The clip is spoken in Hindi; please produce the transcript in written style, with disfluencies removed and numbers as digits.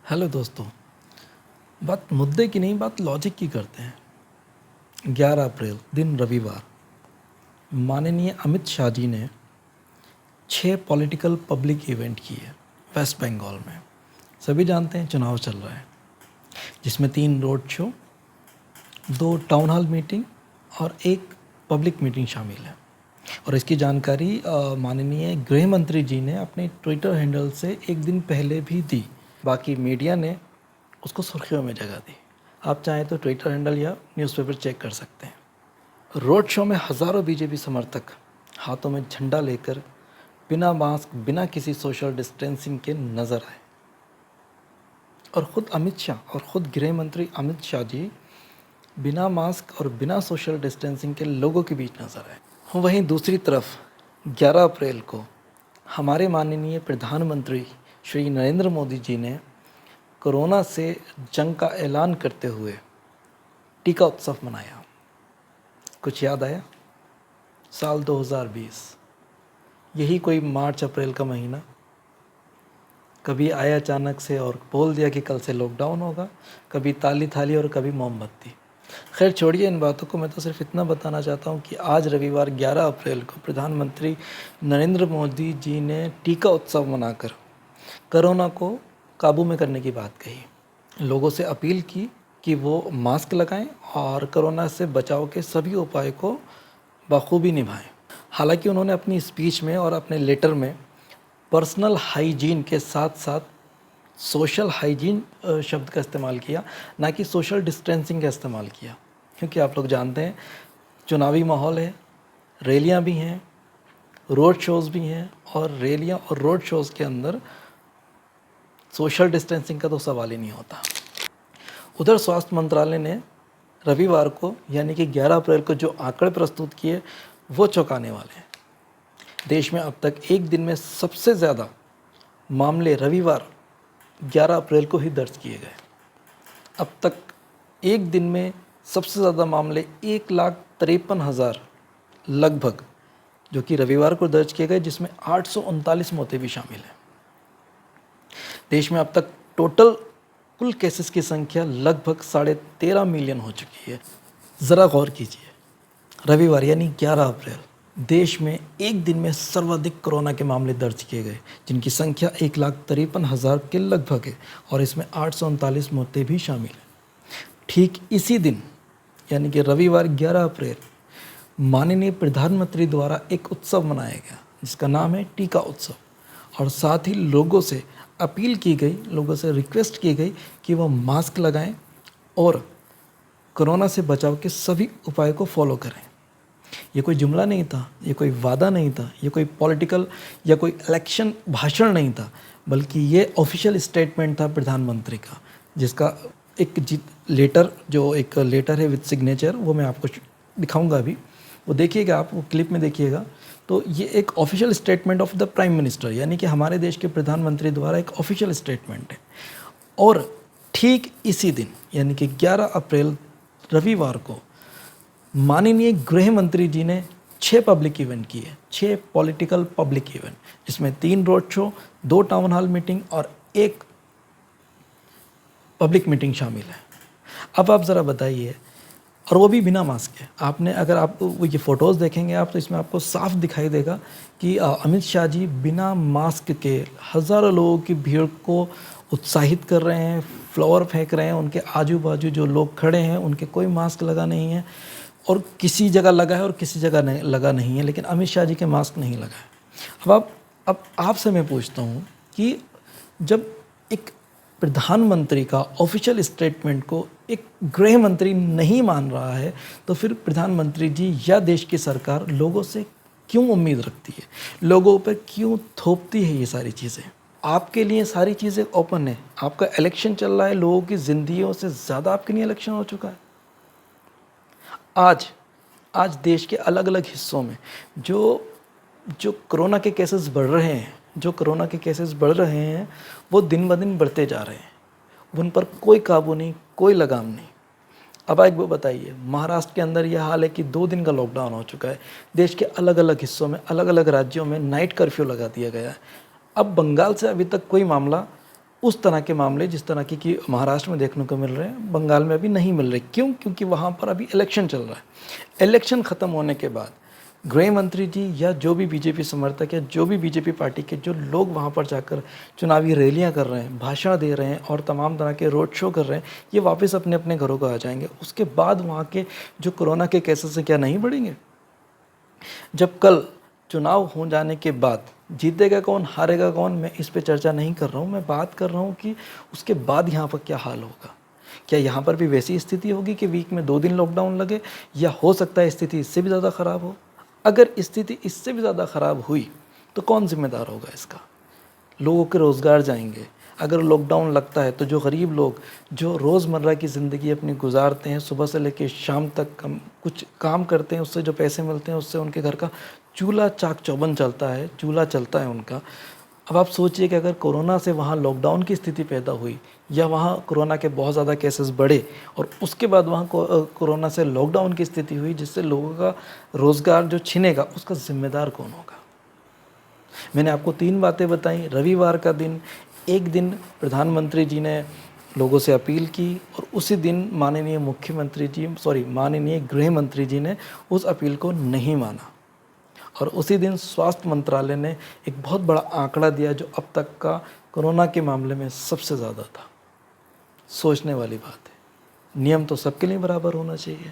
हेलो दोस्तों। बात मुद्दे की नहीं, बात लॉजिक की करते हैं। 11 अप्रैल दिन रविवार, माननीय अमित शाह जी ने 6 पॉलिटिकल पब्लिक इवेंट किए वेस्ट बंगाल में। सभी जानते हैं चुनाव चल रहा है, जिसमें 3 road show, 2 town hall meeting और 1 पब्लिक मीटिंग शामिल है। और इसकी जानकारी माननीय गृह मंत्री जी ने अपने ट्विटर हैंडल से एक दिन पहले भी दी। बाकी मीडिया ने उसको सुर्खियों में जगह दी। आप चाहें तो ट्विटर हैंडल या न्यूज़पेपर चेक कर सकते हैं। रोड शो में हज़ारों बीजेपी समर्थक हाथों में झंडा लेकर बिना मास्क, बिना किसी सोशल डिस्टेंसिंग के नज़र आए। और ख़ुद अमित शाह और ख़ुद गृह मंत्री अमित शाह जी बिना मास्क और बिना सोशल डिस्टेंसिंग के लोगों के बीच नज़र आए। वहीं दूसरी तरफ 11 अप्रैल को हमारे माननीय प्रधानमंत्री श्री नरेंद्र मोदी जी ने कोरोना से जंग का ऐलान करते हुए टीका उत्सव मनाया। कुछ याद आया? साल 2020, यही कोई मार्च अप्रैल का महीना कभी आया अचानक से और बोल दिया कि कल से लॉकडाउन होगा, कभी ताली थाली और कभी मोमबत्ती। खैर छोड़िए इन बातों को, मैं तो सिर्फ इतना बताना चाहता हूँ कि आज रविवार 11 अप्रैल को प्रधानमंत्री नरेंद्र मोदी जी ने टीका उत्सव मनाकर कोरोना को काबू में करने की बात कही। लोगों से अपील की कि वो मास्क लगाएं और कोरोना से बचाव के सभी उपाय को बखूबी निभाएं। हालांकि उन्होंने अपनी स्पीच में और अपने लेटर में पर्सनल हाइजीन के साथ साथ सोशल हाइजीन शब्द का इस्तेमाल किया, ना कि सोशल डिस्टेंसिंग का इस्तेमाल किया। क्योंकि आप लोग जानते हैं चुनावी माहौल है, रैलियां भी हैं, रोड शोज़ भी हैं, और रैलियां और रोड शोज़ के अंदर सोशल डिस्टेंसिंग का तो सवाल ही नहीं होता। उधर स्वास्थ्य मंत्रालय ने रविवार को यानी कि 11 अप्रैल को जो आंकड़े प्रस्तुत किए वो चौंकाने वाले हैं। देश में अब तक एक दिन में सबसे ज़्यादा मामले रविवार 11 अप्रैल को ही दर्ज किए गए। अब तक एक दिन में सबसे ज़्यादा मामले 1,53,000 लगभग, जो कि रविवार को दर्ज किए गए, जिसमें 839 मौतें भी शामिल हैं। देश में अब तक टोटल कुल केसेस की संख्या लगभग 13.5 मिलियन हो चुकी है। ज़रा गौर कीजिए, रविवार यानी 11 अप्रैल देश में एक दिन में सर्वाधिक कोरोना के मामले दर्ज किए गए, जिनकी संख्या 1,53,000 के लगभग है, और इसमें 839 मौतें भी शामिल हैं। ठीक इसी दिन यानी कि रविवार 11 अप्रैल माननीय प्रधानमंत्री द्वारा एक उत्सव मनाया गया जिसका नाम है टीका उत्सव, और साथ ही लोगों से अपील की गई, लोगों से रिक्वेस्ट की गई कि वह मास्क लगाएं और कोरोना से बचाव के सभी उपायों को फॉलो करें। ये कोई जुमला नहीं था, ये कोई वादा नहीं था, ये कोई पॉलिटिकल या कोई इलेक्शन भाषण नहीं था, बल्कि ये ऑफिशियल स्टेटमेंट था प्रधानमंत्री का, जिसका एक लेटर, जो एक लेटर है विद सिग्नेचर, वो मैं आपको दिखाऊंगा अभी। वो देखिएगा, आप वो क्लिप में देखिएगा। तो ये एक official statement of the prime minister, यानी कि हमारे देश के प्रधानमंत्री द्वारा एक ऑफिशियल स्टेटमेंट है। और ठीक इसी दिन यानी कि 11 अप्रैल रविवार को माननीय गृह मंत्री जी ने 6 पब्लिक इवेंट किए, 6 पॉलिटिकल पब्लिक इवेंट, जिसमें 3 road show, 2 town hall meeting और 1 पब्लिक मीटिंग शामिल है। अब आप ज़रा बताइए, और वो भी बिना मास्क के। आपने अगर आप वो ये फ़ोटोज़ देखेंगे आप, तो इसमें आपको साफ दिखाई देगा कि अमित शाह जी बिना मास्क के हज़ारों लोगों की भीड़ को उत्साहित कर रहे हैं, फ्लावर फेंक रहे हैं। उनके आजू बाजू जो लोग खड़े हैं उनके कोई मास्क लगा नहीं है, और किसी जगह लगा है और किसी जगह नहीं लगा नहीं है, लेकिन अमित शाह जी के मास्क नहीं लगा है। अब आपसे मैं पूछता हूँ कि जब एक प्रधानमंत्री का ऑफिशियल स्टेटमेंट को एक गृह मंत्री नहीं मान रहा है, तो फिर प्रधानमंत्री जी या देश की सरकार लोगों से क्यों उम्मीद रखती है, लोगों पर क्यों थोपती है ये सारी चीज़ें? आपके लिए सारी चीज़ें ओपन है, आपका इलेक्शन चल रहा है, लोगों की ज़िंदगियों से ज़्यादा आपके लिए इलेक्शन हो चुका है। आज देश के अलग अलग हिस्सों में जो कोरोना के केसेस बढ़ रहे हैं, वो दिन ब दिन बढ़ते जा रहे हैं। उन पर कोई काबू नहीं, कोई लगाम नहीं। अब एक वो बताइए, महाराष्ट्र के अंदर यह हाल है कि 2 दिन का लॉकडाउन हो चुका है। देश के अलग अलग हिस्सों में, अलग अलग राज्यों में नाइट कर्फ्यू लगा दिया गया है। अब बंगाल से अभी तक कोई मामला उस तरह के मामले जिस तरह की कि महाराष्ट्र में देखने को मिल रहे हैं, बंगाल में अभी नहीं मिल रहे। क्यों? क्योंकि वहाँ पर अभी इलेक्शन चल रहा है। इलेक्शन ख़त्म होने के बाद गृह मंत्री जी या जो भी बीजेपी समर्थक या जो भी बीजेपी पार्टी के जो लोग वहाँ पर जाकर चुनावी रैलियाँ कर रहे हैं, भाषण दे रहे हैं और तमाम तरह के रोड शो कर रहे हैं, ये वापस अपने अपने घरों को आ जाएंगे। उसके बाद वहाँ के जो कोरोना के केसेस हैं क्या नहीं बढ़ेंगे? जब कल चुनाव हो जाने के बाद जीतेगा कौन, हारेगा कौन, मैं इस पे चर्चा नहीं कर रहा हूँ। मैं बात कर रहा हूँ कि उसके बाद यहाँ पर क्या हाल होगा। क्या यहाँ पर भी वैसी स्थिति होगी कि वीक में 2 दिन लॉकडाउन लगे, या हो सकता है स्थिति इससे भी ज़्यादा ख़राब हो? अगर स्थिति इससे भी ज़्यादा ख़राब हुई तो कौन जिम्मेदार होगा इसका? लोगों के रोज़गार जाएंगे। अगर लॉकडाउन लगता है तो जो गरीब लोग जो रोज़मर्रा की ज़िंदगी अपनी गुजारते हैं, सुबह से लेकर शाम तक कुछ काम करते हैं, उससे जो पैसे मिलते हैं उससे उनके घर का चूल्हा चाक चौबंद चलता है, चूल्हा चलता है उनका। अब आप सोचिए कि अगर कोरोना से वहाँ लॉकडाउन की स्थिति पैदा हुई या वहाँ कोरोना के बहुत ज़्यादा केसेस बढ़े और उसके बाद वहाँ कोरोना से लॉकडाउन की स्थिति हुई जिससे लोगों का रोज़गार जो छिनेगा, उसका ज़िम्मेदार कौन होगा? मैंने आपको 3 बातें बताई। रविवार का दिन, एक दिन प्रधानमंत्री जी ने लोगों से अपील की और उसी दिन माननीय गृह मंत्री जी ने उस अपील को नहीं माना, और उसी दिन स्वास्थ्य मंत्रालय ने एक बहुत बड़ा आंकड़ा दिया जो अब तक का कोरोना के मामले में सबसे ज़्यादा था। सोचने वाली बात है। नियम तो सबके लिए बराबर होना चाहिए।